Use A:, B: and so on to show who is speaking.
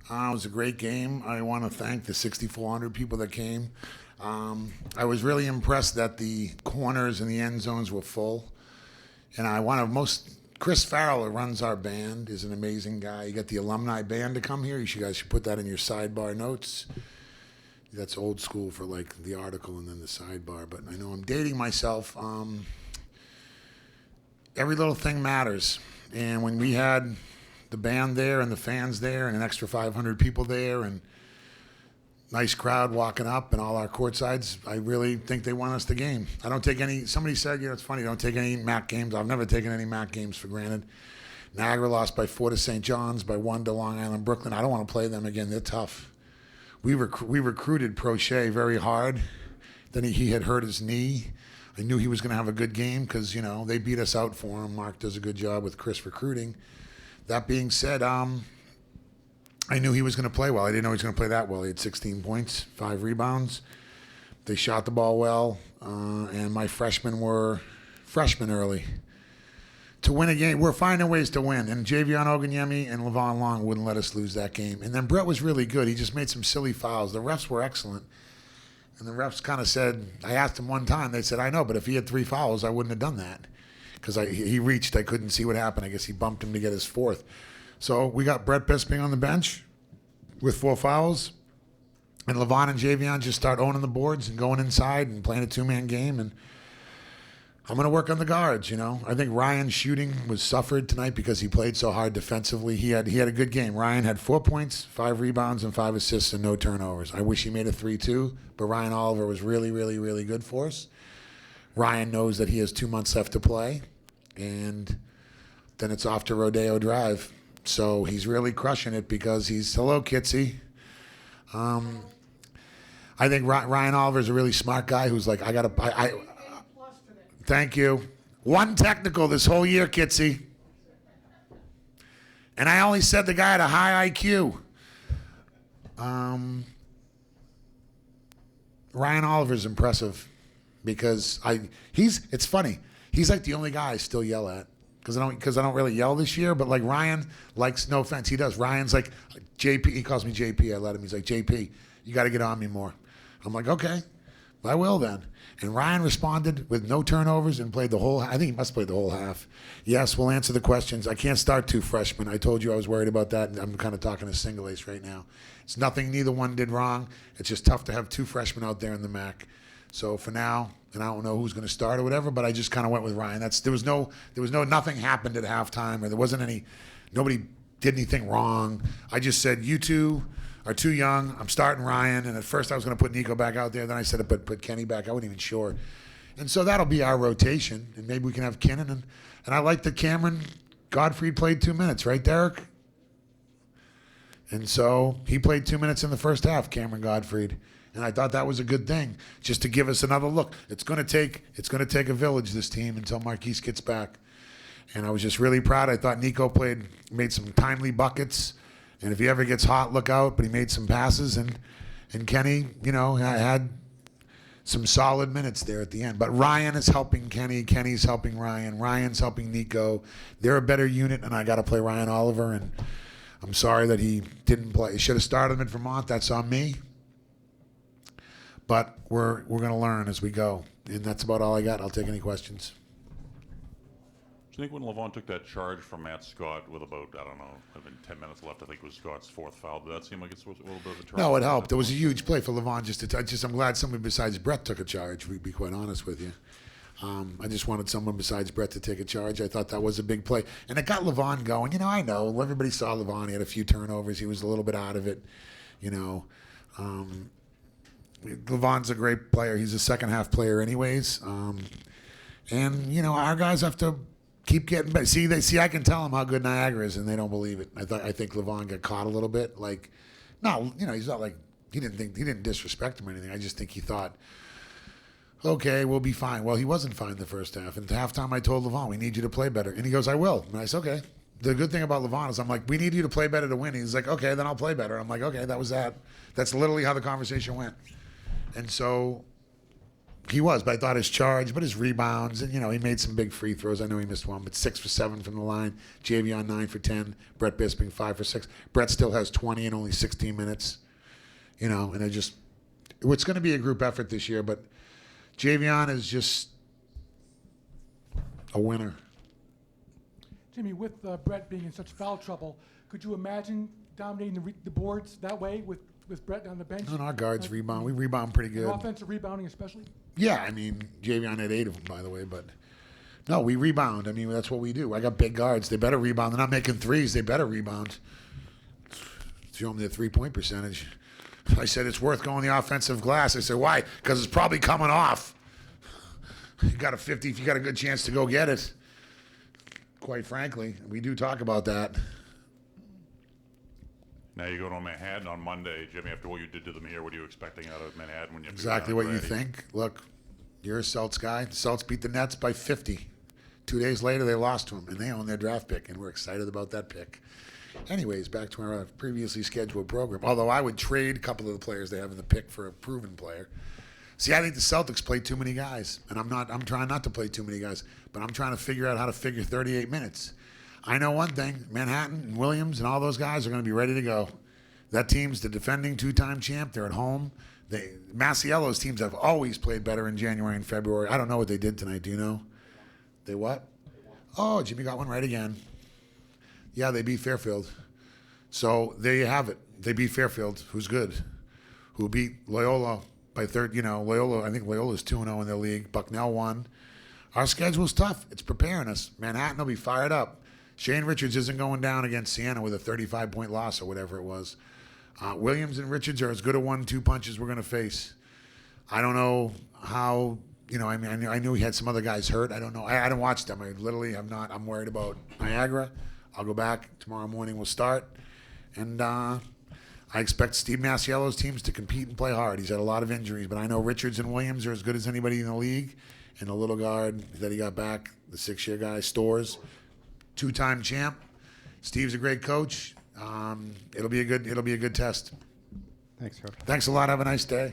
A: It was a great game. I want to thank the 6,400 people that came. I was really impressed that the corners and the end zones were full. And I want to most. Chris Farrell, who runs our band, is an amazing guy. You got the alumni band to come here. You guys should put that in your sidebar notes. That's old school for like the article and then the sidebar. But I know I'm dating myself. Every little thing matters. And when we had the band there and the fans there and an extra 500 people there and nice crowd walking up and all our courtsides, I really think they won us the game. I don't take any, somebody said, it's funny, don't take any MAC games. I've never taken any MAC games for granted. Niagara lost by 4 to St. John's, by 1 to Long Island, Brooklyn. I don't want to play them again. They're tough. We recruited Prochet very hard. Then he had hurt his knee. I knew he was going to have a good game because, they beat us out for him. Mark does a good job with Chris recruiting. That being said, I knew he was going to play well. I didn't know he was going to play that well. He had 16 points, 5 rebounds. They shot the ball well, and my freshmen were freshmen early. To win a game, we're finding ways to win, and Javion Oganyemi and Levon Long wouldn't let us lose that game. And then Brett was really good. He just made some silly fouls. The refs were excellent. And the refs kind of said, I asked him one time, they said, I know, but if he had 3 fouls, I wouldn't have done that. Because he reached, I couldn't see what happened. I guess he bumped him to get his 4th. So we got Brett Bisping on the bench with 4 fouls. And Levon and Javion just start owning the boards and going inside and playing a 2-man game. And I'm going to work on the guards, I think Ryan's shooting was suffered tonight because he played so hard defensively. He had a good game. Ryan had 4 points, 5 rebounds, and 5 assists and no turnovers. I wish he made a 3 too, but Ryan Oliver was really, really, really good for us. Ryan knows that he has 2 months left to play, and then it's off to Rodeo Drive. So he's really crushing it because he's, hello, Kitsy. I think Ryan Oliver is a really smart guy who's like, thank you. 1 technical this whole year, Kitsy. And I only said the guy had a high IQ. Ryan Oliver's impressive because it's funny. He's like the only guy I still yell at because I don't really yell this year. But like Ryan likes, no offense, he does. Ryan's like JP. He calls me JP. I let him. He's like, JP, you got to get on me more. I'm like, okay, I will then. And Ryan responded with no turnovers and played the whole. I think he must have played the whole half. Yes, we'll answer the questions. I can't start 2 freshmen. I told you I was worried about that, and I'm kind of talking to single ace right now. It's nothing neither one did wrong. It's just tough to have 2 freshmen out there in the MAC. So for now, and I don't know who's going to start or whatever, but I just kind of went with Ryan. Nothing happened at halftime, or there wasn't any. Nobody did anything wrong. I just said you two are too young. I'm starting Ryan, and at first I was going to put Nico back out there. Then I said put Kenny back. I wasn't even sure. And so that'll be our rotation, and maybe we can have Kennan. And I like that Cameron Gottfried played 2 minutes, right, Derek? And so he played 2 minutes in the first half, Cameron Gottfried. And I thought that was a good thing, just to give us another look. It's going to take a village, this team, until Marquise gets back. And I was just really proud. I thought Nico made some timely buckets. And if he ever gets hot, look out. But he made some passes, and Kenny, had some solid minutes there at the end. But Ryan is helping Kenny. Kenny's helping Ryan. Ryan's helping Nico. They're a better unit, and I got to play Ryan Oliver. And I'm sorry that he didn't play. He should have started him at Vermont. That's on me. But we're going to learn as we go. And that's about all I got. I'll take any questions.
B: Do you think when Levon took that charge from Matt Scott with about, 10 minutes left, I think it was Scott's 4th foul, did that seem like it's a little bit of a turn?
A: No, it helped. It was a huge play for Levon. I'm glad somebody besides Brett took a charge, to be quite honest with you. I just wanted someone besides Brett to take a charge. I thought that was a big play. And it got Levon going. I know. Everybody saw Levon. He had a few turnovers. He was a little bit out of it. Levon's a great player. He's a second-half player anyways. Our guys have to keep getting better. See, I can tell them how good Niagara is, and they don't believe it. I think Levon got caught a little bit. He's not like he didn't disrespect him or anything. I just think he thought, okay, we'll be fine. Well, he wasn't fine the first half. And at halftime, I told Levon, we need you to play better. And he goes, I will. And I said, okay. The good thing about Levon is I'm like, we need you to play better to win. He's like, okay, then I'll play better. I'm like, okay, that was that. That's literally how the conversation went. And so He was, but I thought his charge, but his rebounds, and, he made some big free throws. I know he missed one, but 6 for 7 from the line. Javion 9 for 10. Brett Bisping 5 for 6. Brett still has 20 in only 16 minutes. And it's going to be a group effort this year, but Javion is just a winner.
C: Jimmy, with Brett being in such foul trouble, could you imagine dominating the boards that way with Brett on the bench?
A: And our guards rebound. We rebound pretty good.
C: Offensive rebounding especially?
A: Yeah, Javion had 8 of them, by the way, but no, we rebound. That's what we do. I got big guards. They better rebound. They're not making threes. They better rebound. Show them their 3-point percentage. I said it's worth going the offensive glass. I said, why? Because it's probably coming off. You got a 50 if you got a good chance to go get it. Quite frankly, we do talk about that.
B: Now you go to Manhattan on Monday, Jimmy. After what you did to them here, what are you expecting out of Manhattan when you have to
A: Exactly
B: go
A: what
B: down
A: you
B: to
A: think. Look, you're a Celtics guy. The Celtics beat the Nets by 50. 2 days later, they lost to them, and they own their draft pick, and we're excited about that pick. Anyways, back to our previously scheduled program. Although I would trade a couple of the players they have in the pick for a proven player. See, I think the Celtics play too many guys, and I'm trying not to play too many guys, but I'm trying to figure out how to figure 38 minutes. I know one thing: Manhattan and Williams and all those guys are going to be ready to go. That team's the defending 2-time champ. They're at home. Masiello's teams have always played better in January and February. I don't know what they did tonight. Do you know? They what? Oh, Jimmy got one right again. Yeah, they beat Fairfield. So there you have it. They beat Fairfield, who's good, who beat Loyola by third. Loyola. I think Loyola's 2-0 in their league. Bucknell won. Our schedule's tough. It's preparing us. Manhattan will be fired up. Shane Richards isn't going down against Siena with a 35-point loss or whatever it was. Williams and Richards are as good a 1-2 punch as we're going to face. I don't know how, I knew he had some other guys hurt. I don't know. I didn't watch them. I literally have not. I'm worried about Niagara. I'll go back. Tomorrow morning we'll start. And I expect Steve Masiello's teams to compete and play hard. He's had a lot of injuries, but I know Richards and Williams are as good as anybody in the league. And the little guard that he got back, the 6-year guy, Stores, 2-time champ. Steve's a great coach. It'll be a good test.
D: Thanks, Coach.
A: Thanks a lot. Have a nice day.